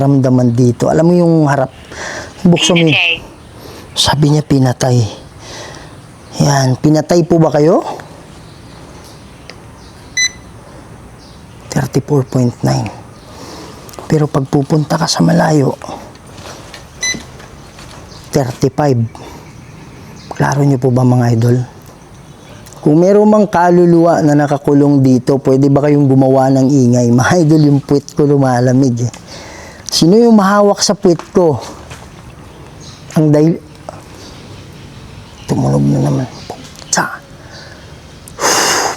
ramdaman dito. Alam mo yung harap. Buksan mo. Sabi niya pinatay. Yan. Pinatay po ba kayo? 34.9. Pero pag pupunta ka sa malayo, 35. Klaro niyo po ba mga idol? Kung meron mang kaluluwa na nakakulong dito, pwede ba kayong gumawa ng ingay? Mga idol, yung puwet ko lumalamig eh. Sino yung mahawak sa puwet ko? Tumunog na naman. Putsa.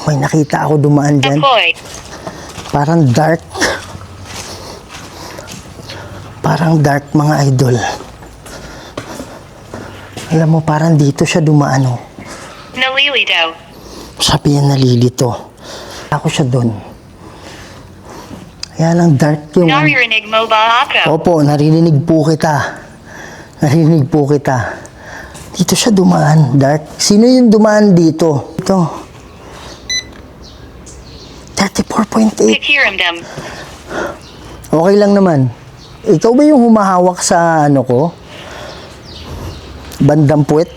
May nakita ako dumaan dyan. Parang dark. Parang dark mga idol. Alam mo, parang dito siya dumaan oh. Nalilito. Sabi niya nalilito. Ako siya doon. Kaya lang dark yung... Naririnig mo ba ako? Opo, narinig po kita. Narinig po kita. Dito siya dumaan, dark. Sino yung dumaan dito? Ito. 34.8. Pakiramdam. Okay lang naman. Ikaw ba yung humahawak sa ano ko? Bandang puwet?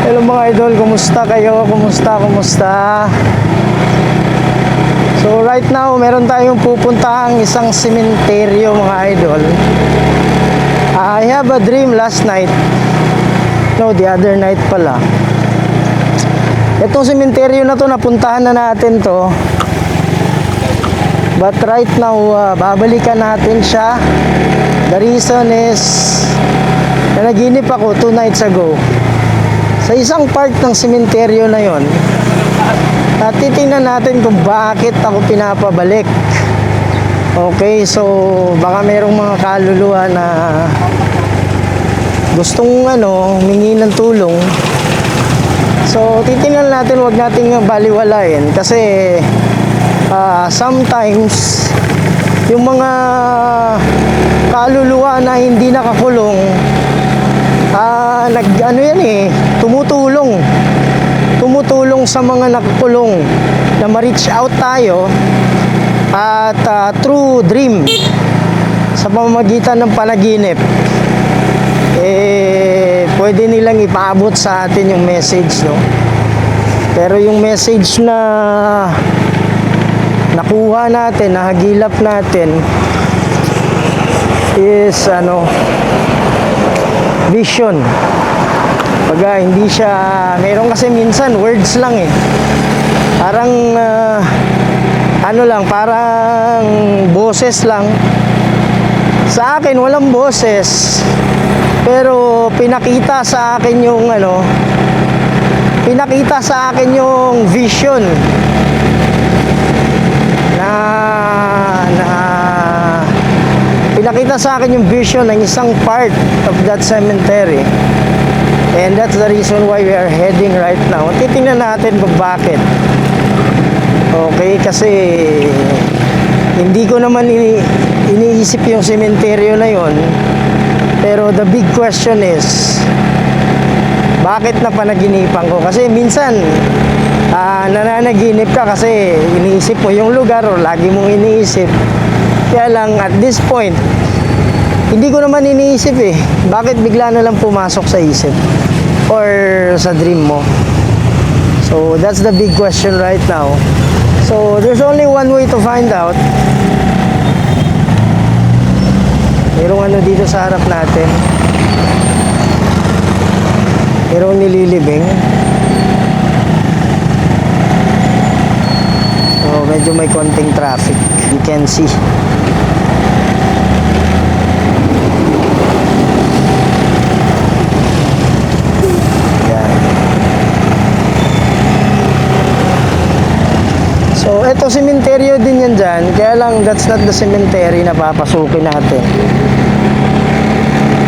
Hello mga idol, kumusta kayo? Kumusta? So right now, meron tayong pupuntahang isang sementeryo mga idol. I have a dream last night. No, the other night pala. Itong sementeryo na to, napuntahan na natin to. But right now, babalikan natin siya. The reason is, nanaginip ako 2 nights ago. Sa isang part ng sementeryo na yon, titingnan natin kung bakit ako pinapabalik. Okay, so baka merong mga kaluluwa na gustong humingi ng tulong. So titingnan natin, wag nating baliwalain kasi sometimes yung mga kaluluwa na hindi nakakulong tumutulong sa mga nakakulong na ma-reach out tayo at through dream sa pamamagitan ng panaginip pwede nilang ipaabot sa atin yung message, no? Pero yung message na nakuha natin, nahagilap natin is vision. Pag hindi siya, meron kasi minsan words lang eh. Parang parang boses lang. Sa akin walang boses. Pero pinakita sa akin yung vision pinakita sa akin yung vision ng isang part of that cemetery. And that's the reason why we are heading right now. Titingnan natin kung bakit. Okay, kasi hindi ko naman iniisip yung sementeryo na yon. Pero the big question is, bakit napanaginipan ko? Kasi minsan, nananaginip ka kasi iniisip mo yung lugar o lagi mong iniisip. Kaya lang, at this point, hindi ko naman iniisip eh. Bakit bigla na lang pumasok sa isip? Or sa dream mo? So, that's the big question right now. So, there's only one way to find out. Merong dito sa harap natin. Merong nililibing. So, medyo may konting traffic. You can see. So, eto sementeryo din yan dyan. Kaya lang, that's not the cemetery na papasukin natin.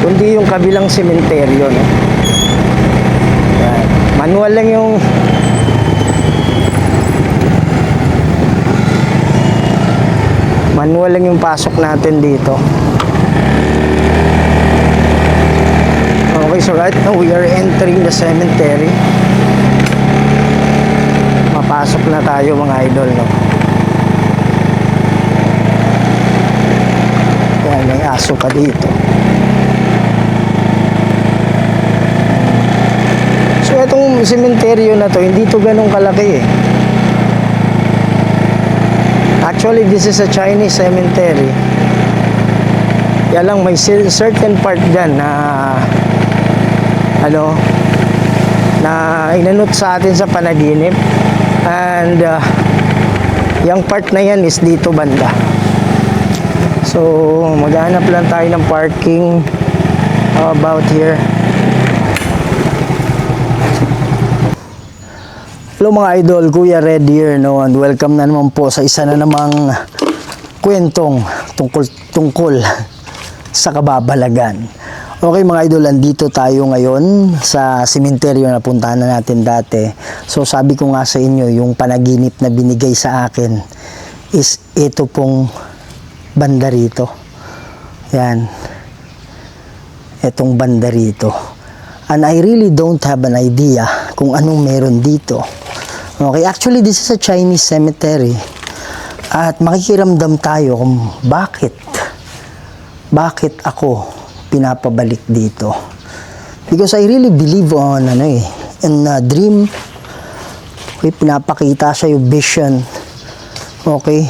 Kundi yung kabilang sementeryo. No? Yan. Manual lang yung... Manual lang yung pasok natin dito. Okay, So right now we are entering the cemetery. Mapasok na tayo mga idol, no? Yan, may aso pa dito. So itong sementeryo na to, hindi to ganun kalaki eh. Actually, this is a Chinese cemetery. Yan lang, may certain part dyan na na inanot sa atin sa panaginip. And yung part na yan is dito banda. So maghanap lang tayo ng parking about here. Hello mga idol, Kuya Red here, no? And welcome na naman po sa isa na namang kwentong tungkol sa kababalagan. Okay mga idol, andito tayo ngayon sa sementeryo na puntahan na natin dati. So sabi ko nga sa inyo, yung panaginip na binigay sa akin is ito pong banda rito. Yan. Itong banda rito. And I really don't have an idea kung anong meron dito. Okay, actually this is a Chinese cemetery. At makikiramdam tayo kung bakit ako pinapabalik dito. Because I really believe on in a dream. Okay, pinapakita siya yung vision. Okay,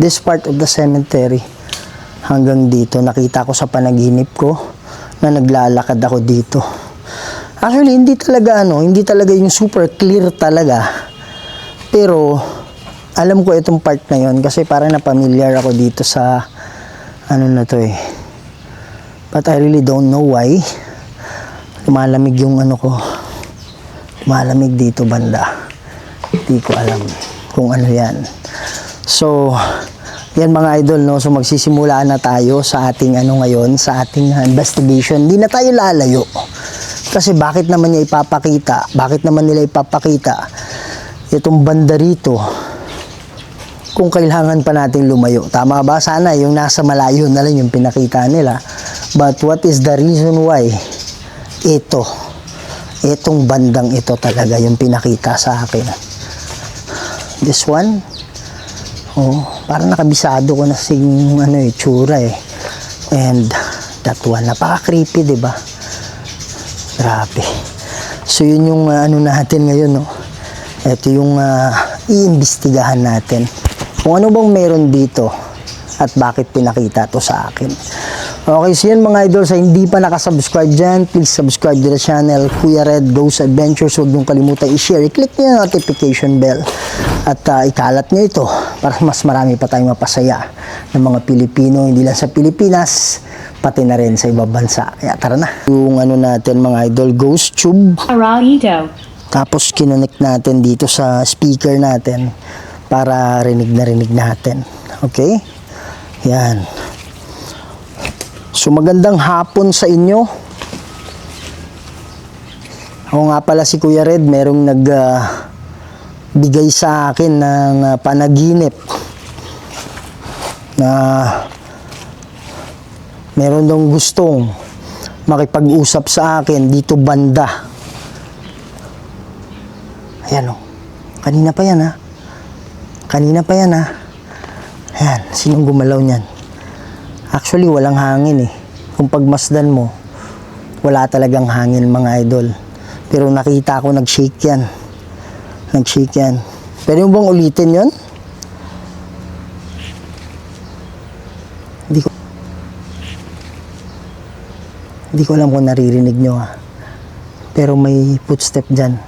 this part of the cemetery hanggang dito nakita ko sa panaginip ko na naglalakad ako dito. Actually hindi talaga yung super clear talaga. Pero alam ko itong part na yon kasi parang na-familiar ako dito sa na to eh. But I really don't know why. Lumalamig yung ko. Lumalamig dito banda. Hindi ko alam kung ano yan. So, yan mga idol, no? So, magsisimula na tayo sa ating ngayon, sa ating investigation. Hindi na tayo lalayo. Kasi bakit naman niya ipapakita? Bakit naman nila ipapakita itong banda rito kung kailangan pa natin lumayo? Tama ba? Sana yung nasa malayo na lang yung pinakita nila. But what is the reason why itong bandang ito talaga yung pinakita sa akin? This one, parang nakabisado ko na tsura eh. And that one, napaka-creepy, diba? Grabe. So yun yung natin ngayon, no? Ito yung iimbestigahan natin. Kung ano bang meron dito at bakit pinakita to sa akin. Okay, so yan mga idol, sa hindi pa nakasubscribe dyan, please subscribe to the channel Kuya Red Goes Adventures. Huwag niyong kalimutan i-share, i-click niyo yung notification bell at ikalat niyo ito para mas marami pa tayong mapasaya ng mga Pilipino, hindi lang sa Pilipinas, pati na rin sa ibang bansa. Kaya tara na. Yung natin mga idol, Ghost Tube. Araido. Tapos kinonect natin dito sa speaker natin para rinig natin. Okay? Yan. So magandang hapon sa inyo. Ako nga pala si Kuya Red, merong bigay sa akin ng panaginip na meron dong gustong makipag-usap sa akin dito banda. Ayan o. Kanina pa yan ha. Ayan, sinong gumalaw niyan? Actually, walang hangin eh. Kung pagmasdan mo, wala talagang hangin mga idol. Pero nakita ko nag-shake yan. Pwede mo bang ulitin yon? Hindi ko alam kung naririnig nyo ha. Pero may footstep dyan.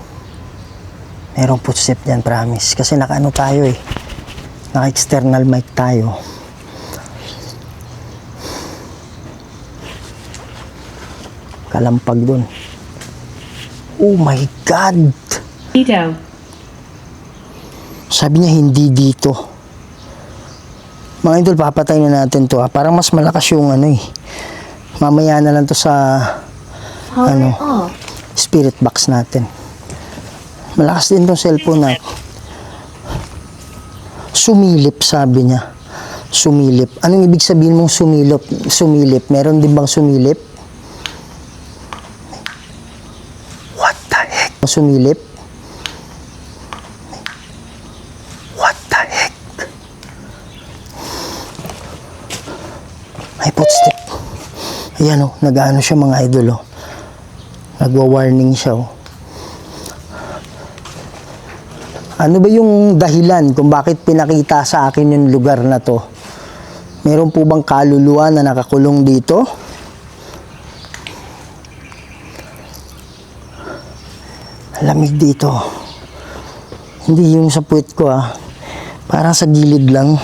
Merong footstep dyan, promise. Kasi tayo eh. Naka-external mic tayo. Kalampag dun. Oh my God! Dito. Sabi niya hindi dito. Mga idol, papatay na natin to ha. Parang mas malakas yung mamaya na lang to sa spirit box natin. Malakas din tong cellphone natin. Sumilip, sabi niya. Sumilip. Anong ibig sabihin mong sumilip? Meron din bang sumilip? Sumilip. What the heck? May footstep. Ayan o, nag-ano siya mga idol o. Nagwa-warning siya o. Ano ba yung dahilan kung bakit pinakita sa akin yung lugar na to? Meron po bang kaluluwa na nakakulong dito? Lamig dito. Hindi yung sa puwet ko Parang sa gilid lang.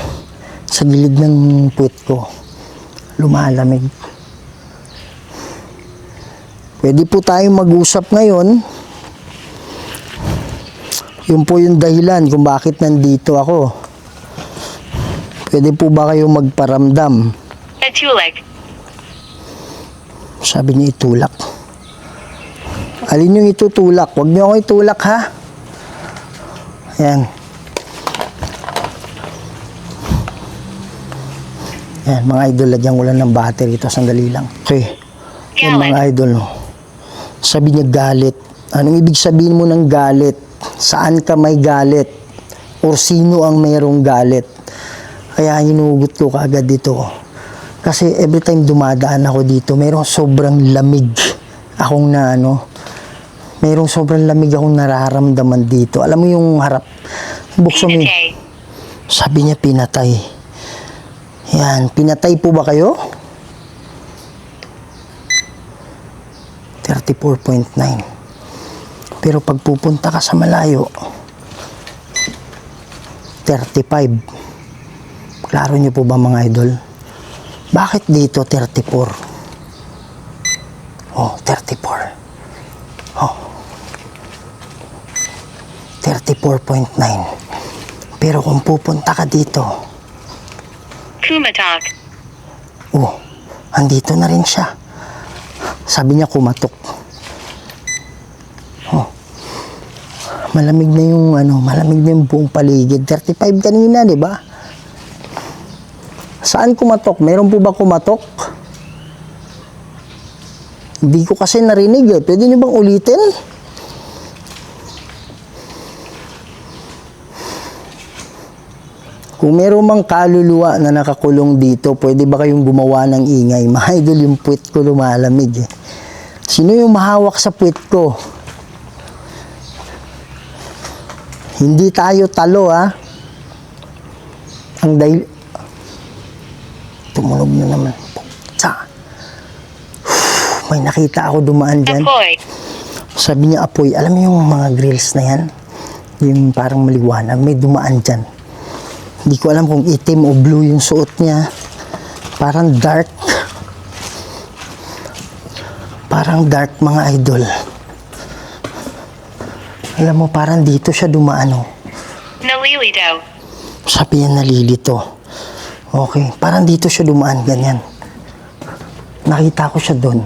Sa gilid ng puwet ko. Lumalamig. Pwede po tayong mag-usap ngayon. Yun po yung dahilan kung bakit nandito ako. Pwede po ba kayong magparamdam? Itulak. Sabi niya itulak. Alin yung itutulak? Huwag niyo ako itulak ha. Ayan. Ayan mga idol, lagyan ko lang ng battery ito. Sandali lang. Okay. Ayan mga idol. No. Sabi niya galit. Anong ibig sabihin mo ng galit? Saan ka may galit? O sino ang mayroong galit? Kaya hinugot ko kaagad dito. Kasi every time dumadaan ako dito, mayroong sobrang lamig akong mayroong sobrang lamig akong nararamdaman dito. Alam mo yung harap. Buksan mo. Sabi niya pinatay. Yan. Pinatay po ba kayo? 34.9. Pero pag pupunta ka sa malayo, 35. Klaro niyo po ba mga idol? Bakit dito 34? Oh, 34. Oh. 34.9. Pero kung pupunta ka dito, Kumatok. oh, andito na rin siya. Sabi niya kumatok. Oh. Malamig na yung malamig na yung buong paligid. 35 kanina, di ba? Saan kumatok? Meron po ba kumatok? Hindi ko kasi narinig Pwede niyo bang ulitin? Kung meron mang kaluluwa na nakakulong dito, pwede ba kayong gumawa ng ingay? Mga idol, yung puwet ko lumalamig Sino yung mahawak sa puwet ko? Hindi tayo talo Ang dahil... Tumunog na naman. Putsa. May nakita ako dumaan dyan. Apoy. Sabi niya apoy. Alam mo yung mga grills na yan? Yung parang maliwanag. May dumaan dyan. Hindi ko alam kung itim o blue yung suot niya. Parang dark. Parang dark mga idol. Alam mo, parang dito siya dumaan Nalilito. Sabi niya nalilito. Okay, parang dito siya dumaan, ganyan. Nakita ko siya doon.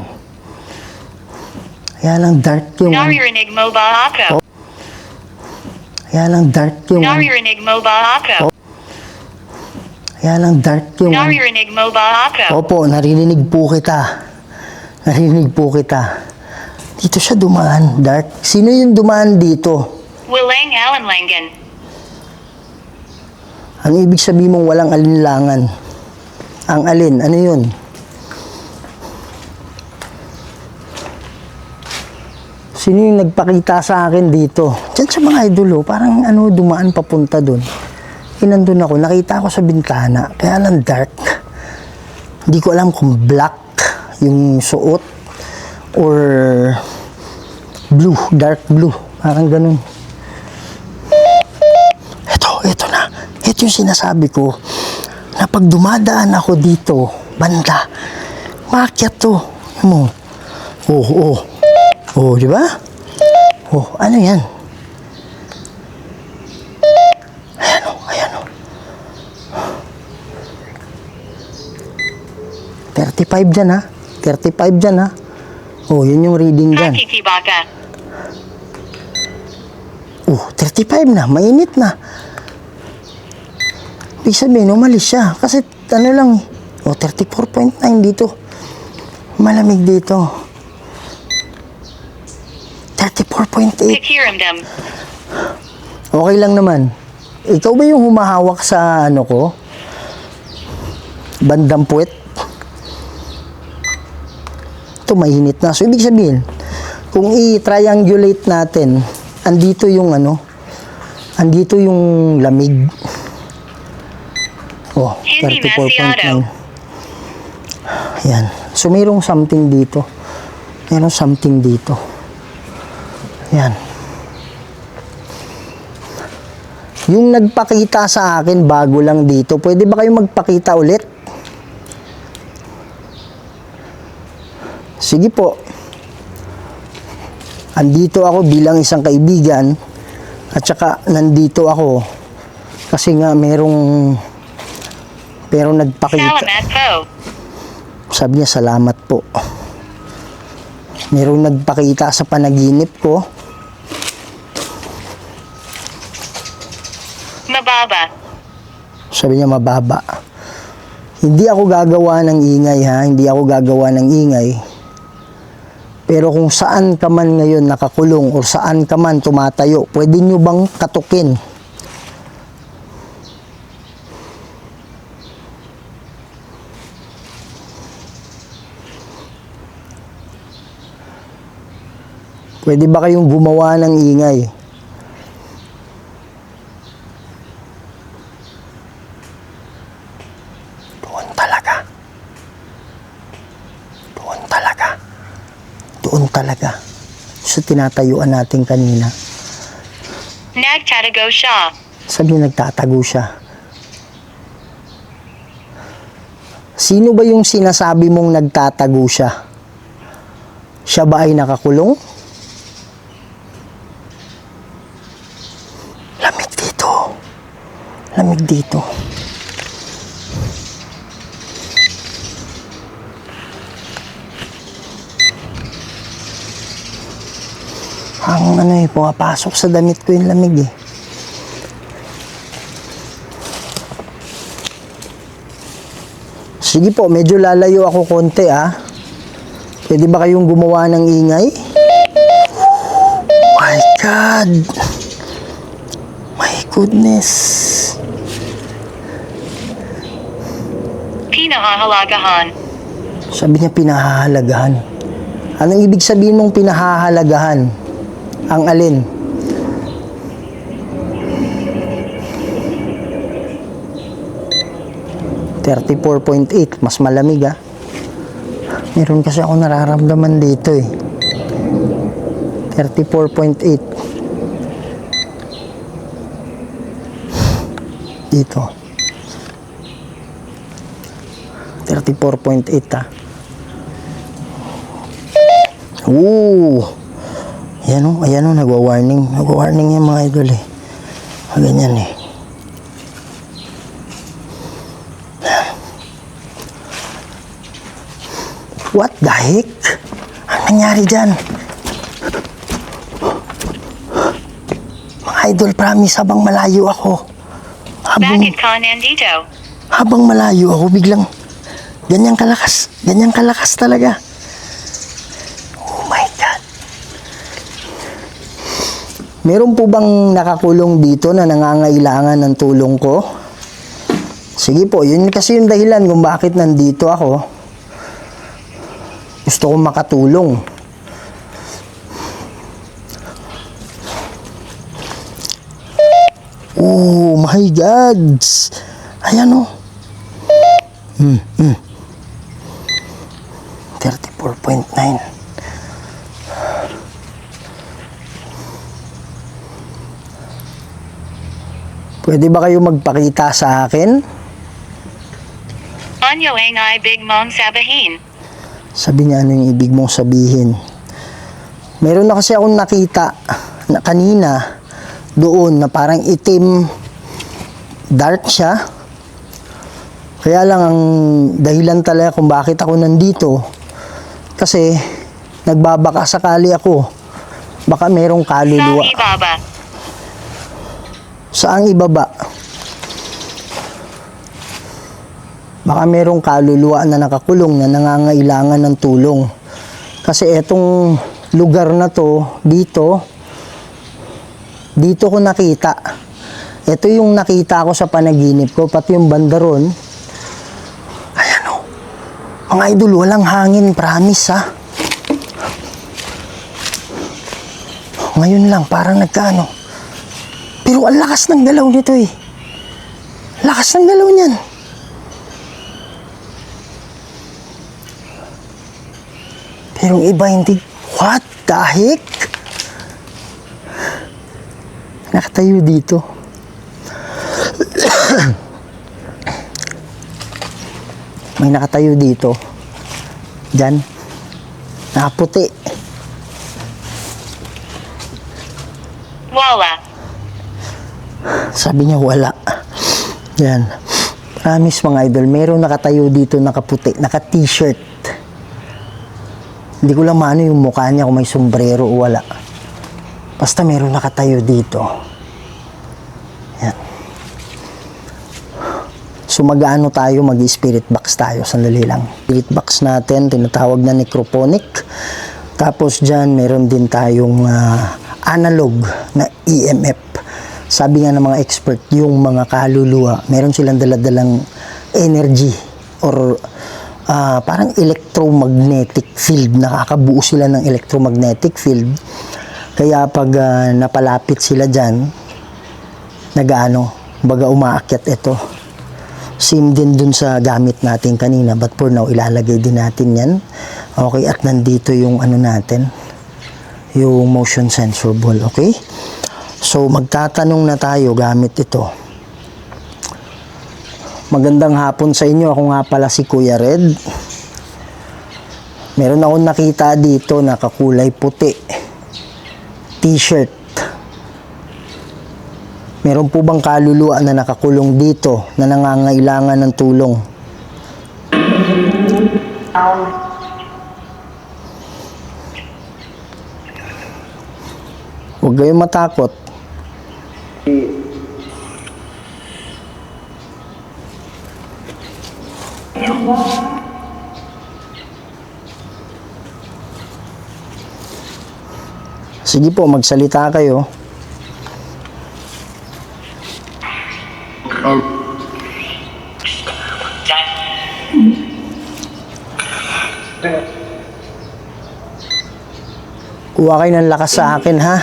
Kaya lang dark yung... Naririnig mo ba ako? Kaya lang dark yung... Naririnig mo ba ako? Kaya lang dark yung... Naririnig mo ba ako? Opo, narinig po kita. Narinig po kita. Dito siya dumaan, dark. Sino yung dumaan dito? Walang alinlangan. Ano ibig sabihin mong walang alinlangan? Ang alin? Ano yun? Sino yung nagpakita sa akin dito? Diyan sa mga idol, parang dumaan papunta doon. Nandun ako, nakita ko sa bintana, kaya lang dark. Hindi ko alam kung black yung suot or blue, dark blue. Parang ganun. Ito na. Ito yung sinasabi ko na pag dumadaan ako dito, banda, maakyat to. Mo. Oh, di ba? Oh, ano yan? Ayan o. 35 dyan ha. 35 dyan ha. Oh, yun yung reading dyan. Nakikibaka. Oh, 35 na. Mainit na. Ibig sabihin, umalis siya. Kasi lang Oh, 34.9 dito. Malamig dito. 34.8. Pikiramdam. Okay lang naman. Ikaw ba yung humahawak sa ano ko? Bandang puwet? Ito, mainit na. So, ibig sabihin, kung i-triangulate natin, andito yung ano, andito yung lamig. Oh, Hindi 34.9. Yan. So, mayroong something dito. Mayroong something dito. Yan. Yung nagpakita sa akin, bago lang dito. Pwede ba kayo magpakita ulit? Sige po. Andito ako bilang isang kaibigan at saka nandito ako kasi nga merong nagpakita. Salamat po. Sabi niya, salamat po. Merong nagpakita sa panaginip ko. Mababa. Sabi niya, mababa. Hindi ako gagawa ng ingay, ha? Hindi ako gagawa ng ingay. Pero kung saan ka man ngayon nakakulong o saan ka man tumatayo, pwede nyo bang katukin? Pwede ba kayong gumawa ng ingay? Doon talaga. Doon talaga. Doon talaga. Sa tinatayuan natin kanina. Nagtatago siya. Sabi niya, nagtatago siya. Sino ba yung sinasabi mong nagtatago siya? Siya ba ay nakakulong? Lamig dito. Lamig dito. Ang ano eh, pumapasok sa damit ko yung lamig eh. Sige po, medyo lalayo ako konti ah. Pwede ba kayong gumawa ng ingay? My God! My goodness! Pinahahalagahan. Sabi niya, pinahahalagahan. Anong ibig sabihin mong pinahahalagahan? Ang alin? .8, mas malamig ah. Meron kasi ako nararamdaman dito eh. 34.8. Dito. 34.8 ah. Ayan o, nagwa-warning. Nagwa-warning yung mga idol eh. Ganyan eh. What the heck? Ang nangyari dyan? Mga idol, promise, habang malayo ako. Bakit ka nandito? Habang malayo ako, biglang ganyang kalakas talaga. Oh my God. Meron po bang nakakulong dito na nangangailangan ng tulong ko? Sige po, yun kasi yung dahilan kung bakit nandito ako. Gusto kong makatulong. Oh my God! Ayan o. 34.9. Pwede ba kayo magpakita sa akin? Ano ang ibig mong sabihin? Sabi niya, ano yung ibig mong sabihin? Meron na kasi akong nakita na kanina doon na parang itim, dark siya. Kaya lang ang dahilan talaga kung bakit ako nandito kasi nagbabaka sakali ako. Baka merong kaluluwa. Sa ibaba. Saang ibaba? Baka merong kaluluwa na nakakulong na nangangailangan ng tulong. Kasi etong lugar na to, dito, Dito ko nakita. Ito yung nakita ko sa panaginip ko, pati yung bandaron. Ayan o. Mga idol, walang hangin, promise ha. Ngayon lang, parang nagkaano. Pero ang lakas ng galaw nito eh. Lakas ng galaw niyan. Pero yung iba hindi. What the heck? Nakatayo dito. May nakatayo dito. Diyan. Nakaputi. Wala. Sabi niya wala. Yan. Promise mga idol, mayroong nakatayo dito nakaputi, naka-t-shirt. Hindi ko lang maano yung mukha niya kung may sombrero o wala. Basta mayroong nakatayo dito. Yan. So mag-ano tayo, mag-spirit box tayo, sandali lang. Spirit box natin, tinatawag na necrophonic. Tapos dyan, meron din tayong analog na EMF. Sabi nga ng mga expert, yung mga kaluluwa, meron silang daladalang energy or parang electromagnetic field. Nakakabuo sila ng electromagnetic field. Kaya pag napalapit sila dyan, baga umaakyat ito. Same din dun sa gamit natin kanina, but for now, ilalagay din natin yan. Okay, at nandito yung ano natin, yung motion sensor ball, okay? So, magtatanong na tayo gamit ito. Magandang hapon sa inyo. Ako nga pala si Kuya Red. Meron akong nakita dito na kakulay puti. T-shirt. Meron po bang kaluluwa na nakakulong dito na nangangailangan ng tulong? Huwag kayong matakot. Sige po, magsalita kayo. Kuha kayo ng lakas sa akin, ha?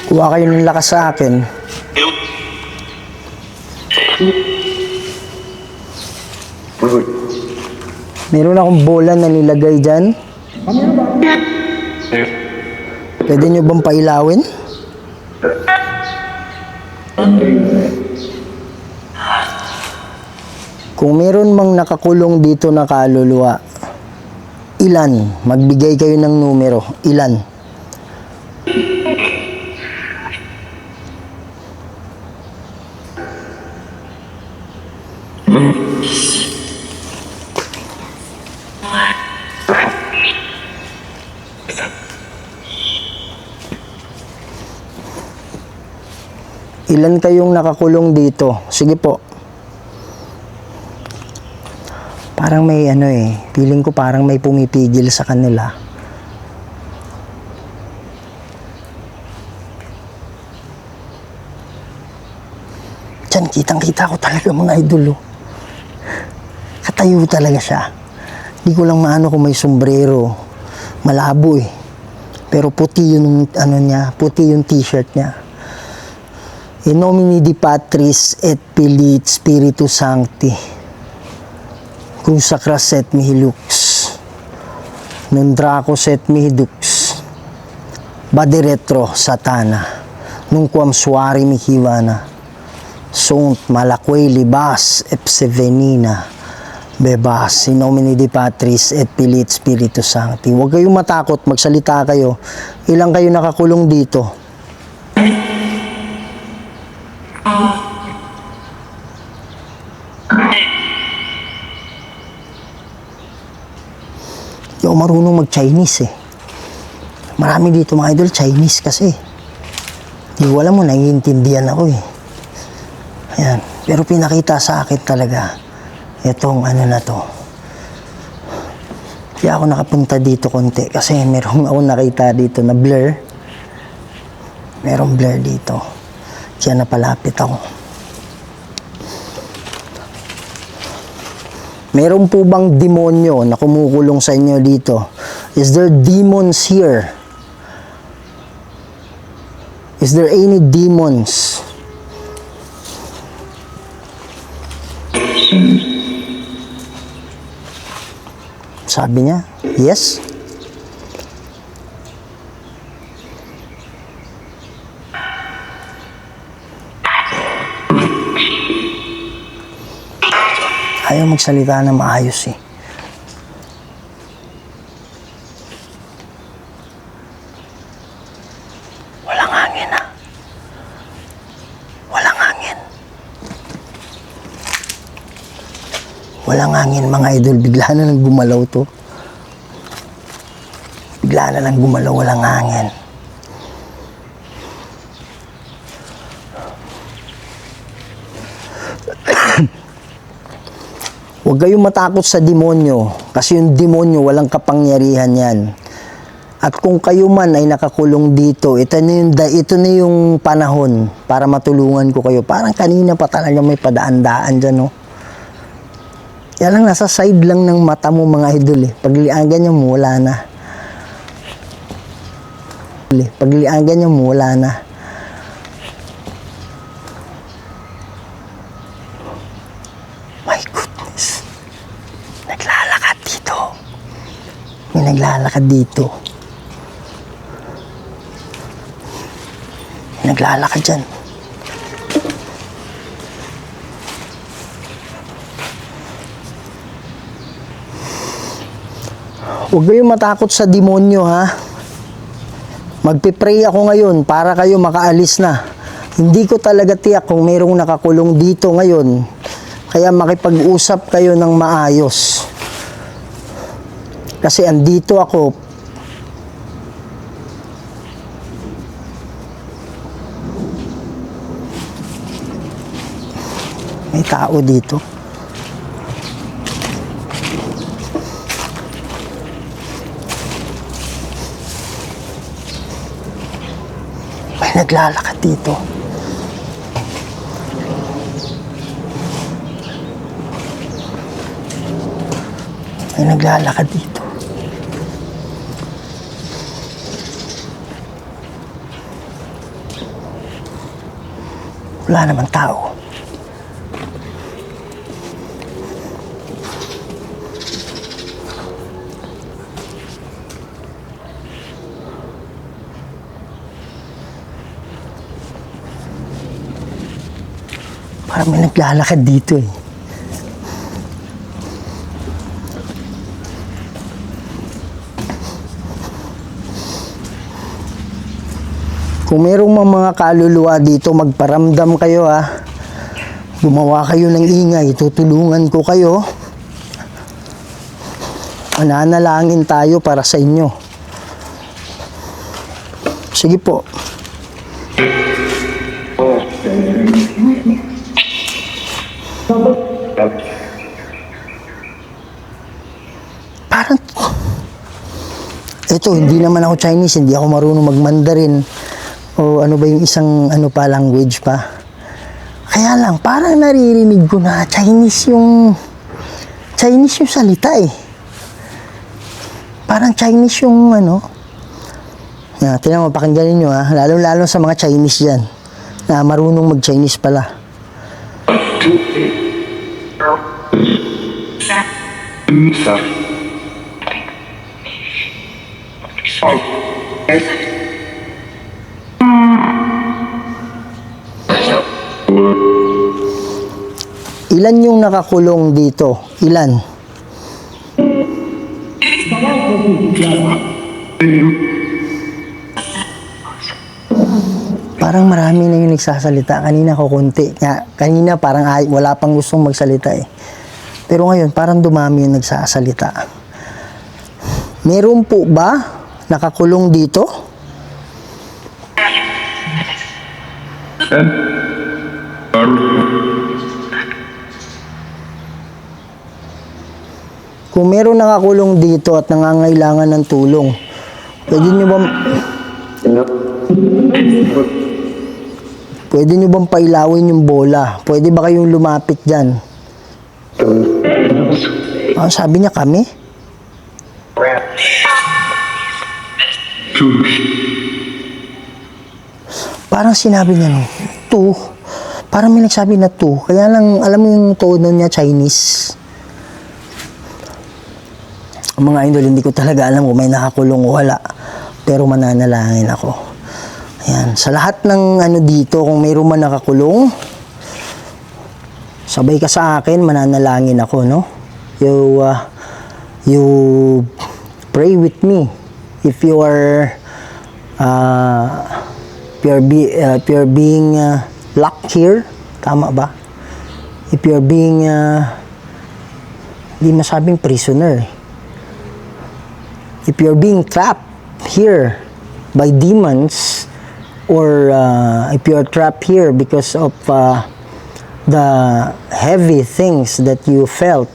Kuha kayo ng lakas sa akin. Meron akong bola na nilagay dyan. Pwede nyo bang pailawin? Kung meron mang nakakulong dito na kaluluwa, ilan? Magbigay kayo ng numero. Ilan? Ilan kayong nakakulong dito? Sige po. Parang may feeling ko parang may pumipigil sa kanila. Diyan, kitang-kita ko talaga mga idol. Katayo talaga siya. Hindi ko lang maano kung may sombrero. Malabo eh. Pero puti yung niya, puti yung t-shirt niya. In nomine di Patris et Filii Spiritus Sancti. Cum sacra set mihi lux. Non draco set mihi dux. Bade retro satana. Nunquam suari mihi vana. Sunt malaque libas epse venina. Bebas. In nomine di Patris et Filii Spiritus Sancti. Huwag kayong matakot, magsalita kayo. Ilang kayo nakakulong dito? Hindi ako marunong mag-Chinese eh. Marami dito mga idol, Chinese kasi. Hindi ko alam mo, naiintindihan ako eh. Ayan. Pero pinakita sa akin talaga itong na to. Kaya ako nakapunta dito konti kasi meron ako nakita dito na blur. Merong blur dito. Kaya napalapit ako. Meron po bang demonyo na kumukulong sa inyo dito? Is there demons here? Is there any demons? Sabi niya, yes. Ayaw magsalita na maayos eh. Walang hangin ah. Walang hangin. Walang hangin mga idol. Bigla na lang gumalaw to. Bigla na lang gumalaw. Walang hangin. Huwag kayong matakot sa demonyo. Kasi yung demonyo walang kapangyarihan yan. At kung kayo man ay nakakulong dito, ito na yung panahon para matulungan ko kayo. Parang kanina pa talaga may padaan-daan dyan, no? Yan lang, nasa side lang ng mata mo mga idol eh. Pagliagan niya mo, wala na. Pagliagan niya mo, wala na. My goodness. Naglalakad dito. May naglalakad dito. May naglalakad dyan. Huwag kayong matakot sa demonyo ha. Magpipray ako ngayon para kayo makaalis na. Hindi ko talaga tiyak kung mayroong nakakulong dito ngayon. Kaya makipag-usap kayo ng maayos. Kasi andito ako. May tao dito. May naglalakad dito. May naglalakad dito. Wala naman tao. Parang may naglalakad dito eh. Kung mayroong mga kaluluwa dito, magparamdam kayo ha. Gumawa kayo ng ingay, tutulungan ko kayo. Mananalangin tayo para sa inyo. Sige po. Parang ito, hindi naman ako Chinese, hindi ako marunong mag-Mandarin o ano ba yung isang ano pa language pa. Kaya lang parang naririnig ko na Chinese yung salita eh. Parang Chinese yung ano. Yeah, tingnan mo, pakinggan niyo ha, lalo sa mga Chinese diyan na marunong mag-Chinese pala. Ilan yung nakakulong dito? Ilan? Parang marami na yung nagsasalita. Kanina ko konti. Kanina parang wala pang gustong magsalita eh. Pero ngayon parang dumami yung nagsasalita. Meron po ba nakakulong dito? Kung meron nakakulong dito at nangangailangan ng tulong, pwede nyo bang pailawin yung bola? Pwede ba kayong lumapit dyan? Sabi niya kami? Parang sinabi niya no, two. Parang may nagsabi na two. Kaya lang, alam mo yung tono niya, Chinese. Mga idol, hindi ko talaga alam kung may nakakulong o wala. Pero mananalangin ako. Ayan. Sa lahat ng ano dito, kung mayroon man nakakulong, sabay ka sa akin, mananalangin ako, no? You pray with me. If you are being locked here, tama ba? If you're being di masabing prisoner. If you're being trapped here by demons, or if you're trapped here because of the heavy things that you felt,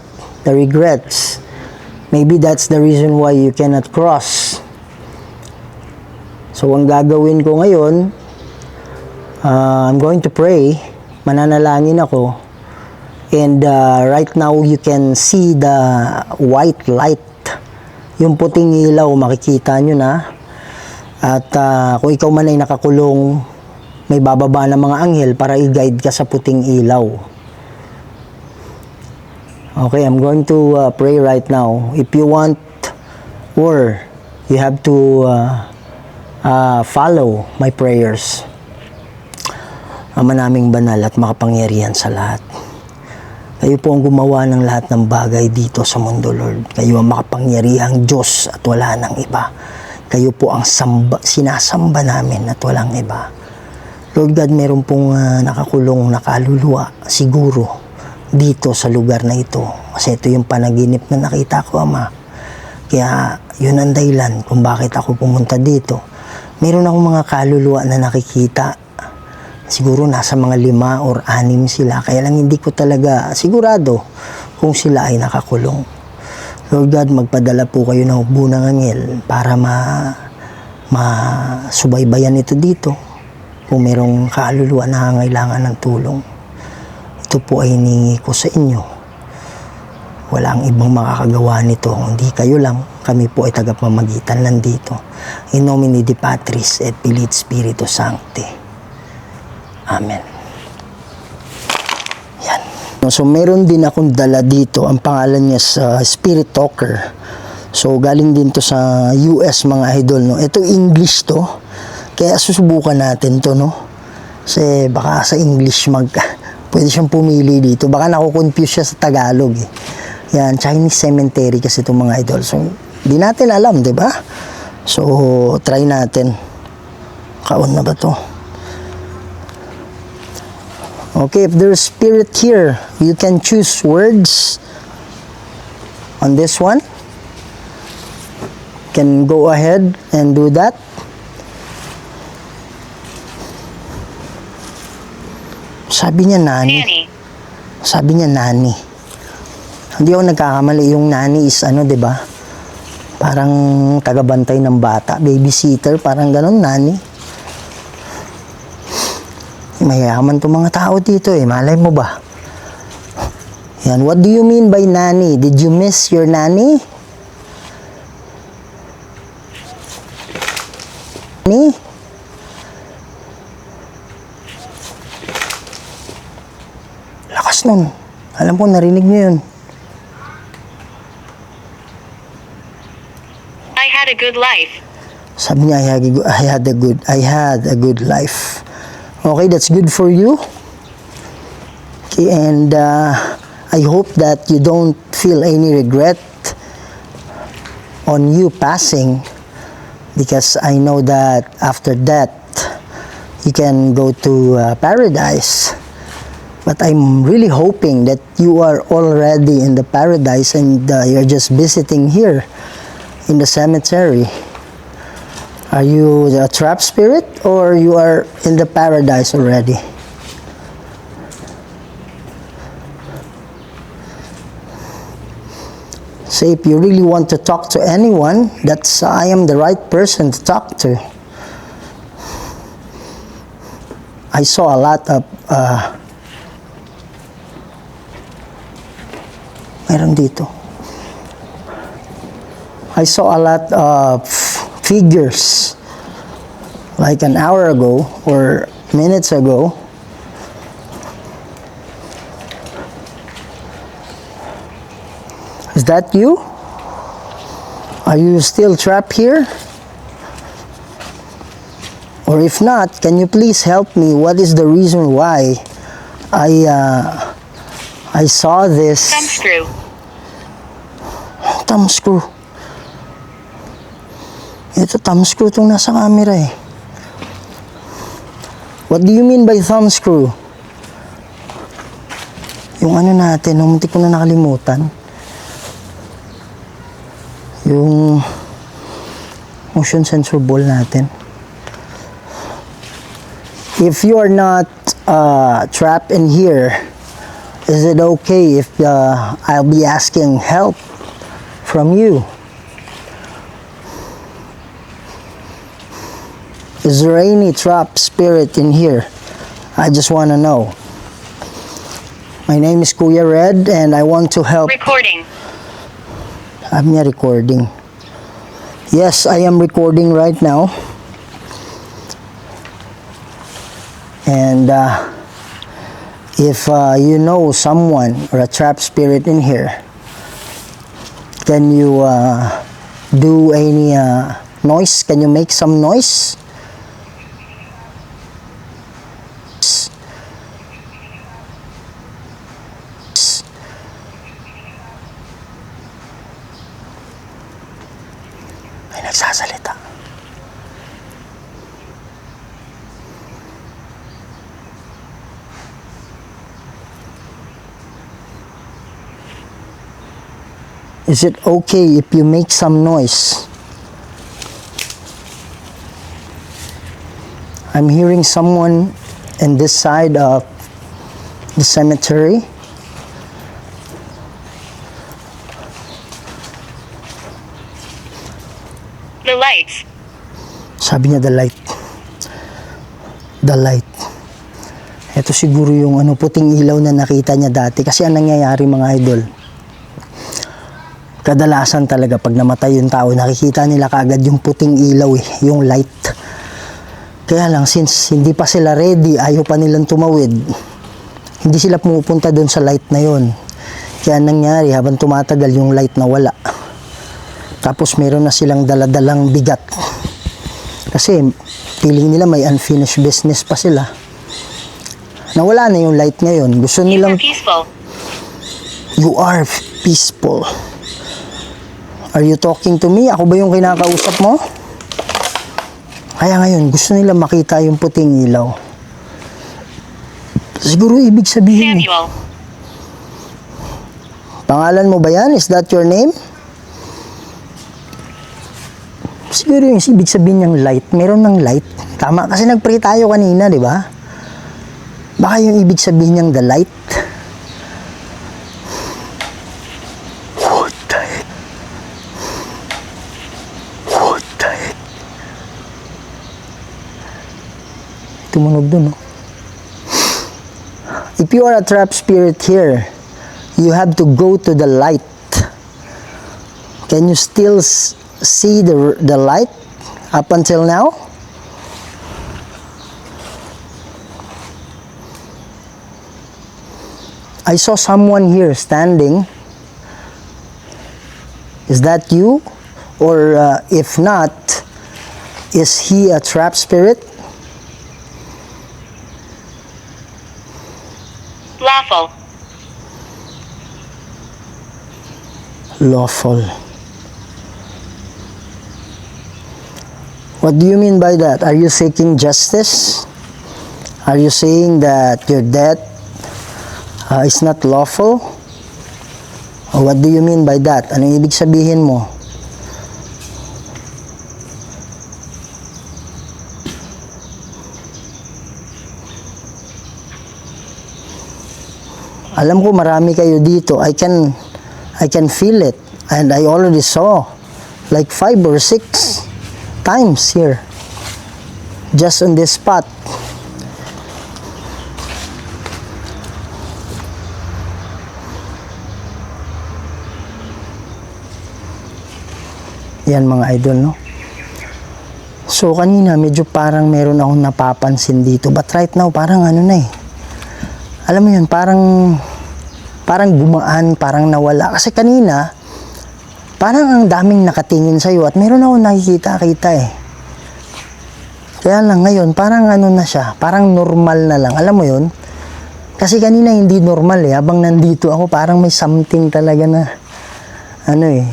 the regrets, maybe that's the reason why you cannot cross. So, ang gagawin ko ngayon, I'm going to pray, mananalangin ako, and right now you can see the white light. Yung puting ilaw, makikita nyo na. At kung ikaw man ay nakakulong, may bababa ng mga anghel para i-guide ka sa puting ilaw. Okay, I'm going to pray right now. If you want, or you have to follow my prayers. Ama naming banal at makapangyarihan sa lahat. Kayo po ang gumawa ng lahat ng bagay dito sa mundo, Lord. Kayo ang makapangyarihang Diyos at wala nang iba. Kayo po ang sinasamba namin at walang iba. Lord God, meron pong nakakulong na kaluluwa, siguro, dito sa lugar na ito. Kasi ito yung panaginip na nakita ko, Ama. Kaya yun ang dahilan kung bakit ako pumunta dito. Meron akong mga kaluluwa na nakikita. Siguro nasa mga 5 or 6 sila. Kaya lang hindi ko talaga sigurado kung sila ay nakakulong. Lord God, magpadala po kayo ng hukbo ng anghel para masubaybayan ito dito. Kung merong kaluluwa na nangangailangan ng tulong. Ito po ay hiningi ko sa inyo. Walang ibang makakagawa nito. Hindi kayo lang. Kami po ay tagapamagitan lang dito. In nomine Dei Patris et Filii Spiritus Sancti. Amen. Yan. So, meron din akong dala dito. Ang pangalan niya sa Spirit Talker. So, galing din to sa US, mga idol, no? Ito English to. Kaya susubukan natin to, no? Kasi baka sa English pwede siyang pumili dito. Baka nakukonfuse siya sa Tagalog, eh. Yan, Chinese cemetery kasi itong mga idol. So, di natin alam, di ba? So, try natin. Kaon na ba to? Okay, if there's spirit here, you can choose words on this one. Can go ahead and do that. Sabi niya nani. Sabi niya nani. Hindi ako nagkakamali. Yung nani is ano, 'di ba? Parang tagabantay ng bata, babysitter, parang ganun, nani. Mayaman to mga tao dito eh. Malay mo ba? Yan. What do you mean by nanny? Did you miss your nanny? Nanny? Lakas nun. Alam ko, narinig niyo yun. I had a good life. Sabi niya, I had a good life. Okay, that's good for you. Okay, and I hope that you don't feel any regret on you passing, because I know that after that you can go to paradise. But I'm really hoping that you are already in the paradise and you're just visiting here in the cemetery. Are you a trap spirit or you are in the paradise already? So if you really want to talk to anyone, I am the right person to talk to. I saw a lot of meron dito. I saw a lot of figures like an hour ago or minutes ago. Is that you? Are you still trapped here? Or if not, can you please help me? What is the reason why I saw this Thumbscrew. thumb screw? Ito thumb screw tong nasa camera eh. What do you mean by thumb screw? Yung ano natin, muntik ko na nakalimutan. Yung motion sensor ball natin. If you are not trapped in here, is it okay if I'll be asking help from you? Is there any trapped spirit in here? I just want to know. My name is Kuya Red and I want to help. Recording. I'm recording. Yes, I am recording right now. And if you know someone or a trapped spirit in here, can you do any noise? Can you make some noise? Ay, nagsasalita. Is it okay if you make some noise? I'm hearing someone in this side of the cemetery. The lights. Sabi niya the light. The light. Ito siguro yung puting ilaw na nakita niya dati. Kasi ang nangyayari mga idol, kadalasan talaga pag namatay yung tao, nakikita nila kaagad yung puting ilaw yung light. Kaya lang, since hindi pa sila ready, ayaw pa nilang tumawid, hindi sila pumupunta doon sa light na yon. Kaya nangyari, habang tumatagal yung light na wala. Tapos meron na silang daladalang bigat. Kasi feeling nila may unfinished business pa sila. Nawala na yung light ngayon. Gusto You nilang, are peaceful. you are peaceful. Are you talking to me? Ako ba yung kinakausap mo? Kaya ngayon, gusto nila makita yung puting ilaw. Siguro ibig sabihin. Samuel. Pangalan mo ba yan? Is that your name? Siguro yung ibig sabihin niyang light. Meron ng light. Tama, kasi nag-pray tayo kanina, di ba? Baka yung ibig sabihin niyang the light. Tumunog dun, no? If you are a trapped spirit here, you have to go to the light. Can you still see the light up until now? I saw someone here standing. Is that you? Or if not, is he a trapped spirit? Lawful. Lawful. What do you mean by that? Are you seeking justice? Are you saying that your death is not lawful? Or what do you mean by that? Anong ibig sabihin mo? Alam ko marami kayo dito. I can feel it. And I already saw like 5 or 6 times here. Just on this spot. Yan mga idol, no? So kanina medyo parang meron akong napapansin dito, but right now parang ano na eh. Alam mo yun, parang gumaan, parang nawala. Kasi kanina parang ang daming nakatingin sa'yo at meron akong nakikita-kita eh. Kaya lang ngayon, parang ano na siya, parang normal na lang. Alam mo yun? Kasi kanina hindi normal eh. Habang nandito ako, parang may something talaga na, ano eh.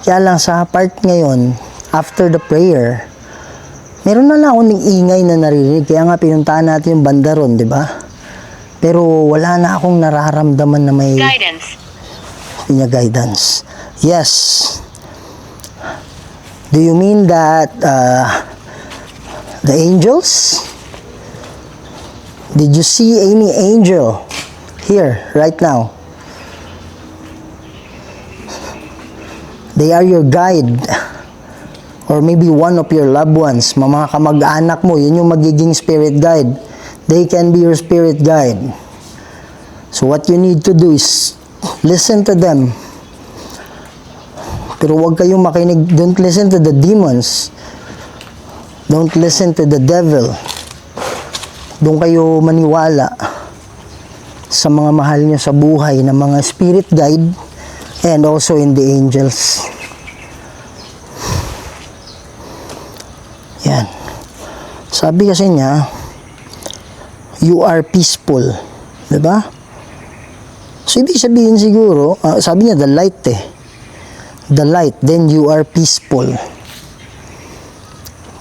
Kaya lang sa part ngayon, after the prayer, meron na lang akong ingay na naririnig. Kaya nga pinuntahan natin yung banda ron, di ba? Pero wala na akong nararamdaman na may Guidance. guidance. Yes. Do you mean that the angels? Did you see any angel here right now? They are your guide. Or maybe one of your loved ones, mga kamag-anak mo, yun yung magiging spirit guide. They can be your spirit guide. So what you need to do is listen to them. Pero huwag kayong makinig. Don't listen to the demons. Don't listen to the devil. Doon kayo maniwala sa mga mahal nyo sa buhay na mga spirit guide and also in the angels. Yan. Sabi kasi niya, you are peaceful. Diba? So, ibig sabihin siguro, sabi niya, the light eh. The light, then you are peaceful.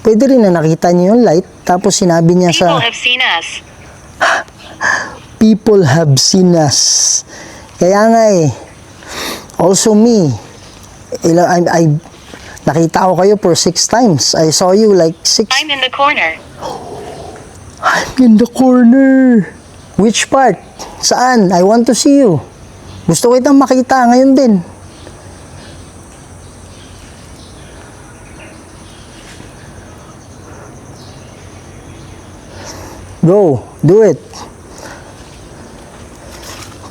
Pwede rin na nakita niyo yung light, tapos sinabi niya People sa... have seen us. People have seen us. Kaya nga eh, also me, nakita ko kayo for 6 times. I saw you like 6. I'm in the corner. I'm in the corner. Which part? Saan? I want to see you. Gusto ko itang makita ngayon din. Go, do it.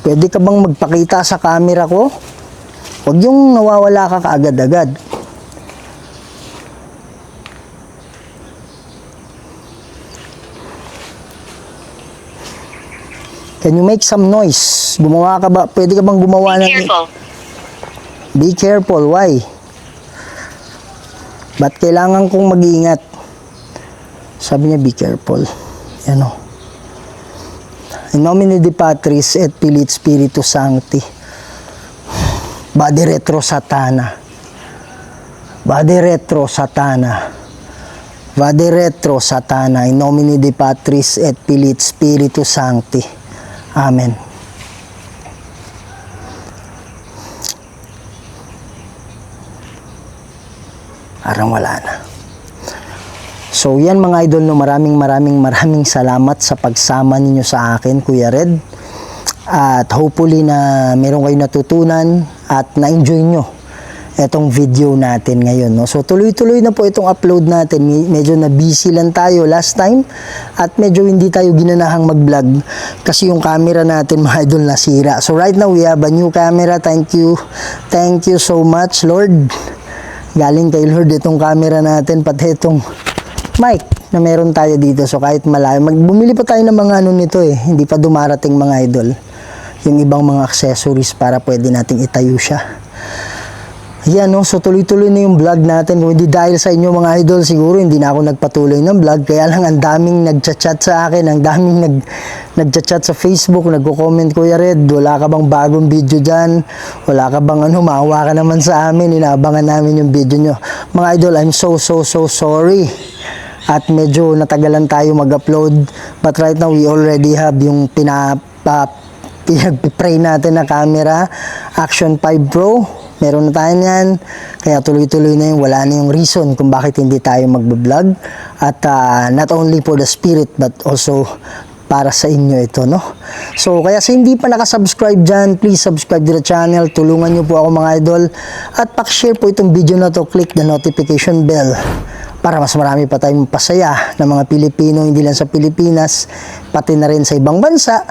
Pwede ka bang magpakita sa camera ko? Huwag yung nawawala ka kaagad-agad. Can you make some noise? Gumawa ka ba? Pwede ka bang gumawa Be ng... careful. Be careful. Why? Ba't kailangan kong mag-iingat? Sabi niya, be careful. Yan o. In nomine Dei Patris et Filii Spiritus Sancti. Vade retro Satana. Vade retro Satana. Vade retro Satana. In nomine Dei Patris et Filii Spiritus Sancti. Amen. Parang wala na. So yan mga idol, no, maraming salamat sa pagsama ninyo sa akin, Kuya Red. At hopefully na meron kayo natutunan at na-enjoy nyo itong video natin ngayon. No? So tuloy-tuloy na po itong upload natin. Medyo na busy lang tayo last time at medyo hindi tayo ginanahang mag-vlog kasi yung camera natin mga idol nasira. So right now we have a new camera. Thank you so much, Lord. Galing kay Lord itong camera natin, pati itong mic na meron tayo dito. So kahit malayo, bumili pa tayo ng mga ano nito eh, hindi pa dumarating mga idol yung ibang mga accessories para pwede nating itayo siya. Yan no, so tuloy-tuloy na yung vlog natin. Kung hindi dahil sa inyo mga idol, siguro hindi na ako nagpatuloy ng vlog. Kaya lang ang daming nagchat-chat sa akin, ang daming nagchat-chat sa Facebook, nagko-comment, Kuya Red, wala ka bang bagong video dyan? Wala ka bang ano, maawa ka naman sa amin, inaabangan namin yung video nyo. Mga idol, I'm so sorry. At medyo natagalan tayo mag-upload. But right now, we already have yung pinag-pray natin na camera, Action 5 Pro. Meron na tayo yan. Kaya tuloy-tuloy na yung wala na yung reason kung bakit hindi tayo magbablog. At not only for the spirit, but also para sa inyo ito, no? So, kaya sa hindi pa nakasubscribe dyan, please subscribe to the channel. Tulungan nyo po ako mga idol. At pakishare po itong video na to. Click the notification bell para mas marami pa tayong pasaya ng mga Pilipino, hindi lang sa Pilipinas, pati na rin sa ibang bansa.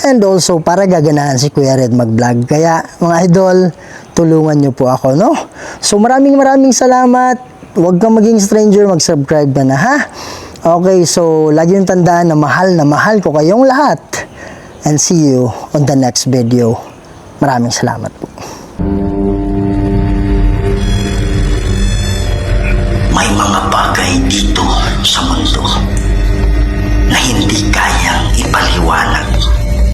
And also, para gaganahan si Kuya Red mag-vlog. Kaya, mga idol, tulungan nyo po ako, no? So, maraming salamat. Huwag kang maging stranger, mag-subscribe ka na, ha? Okay, so lagi yung tandaan na mahal ko kayong lahat. And see you on the next video. Maraming salamat po.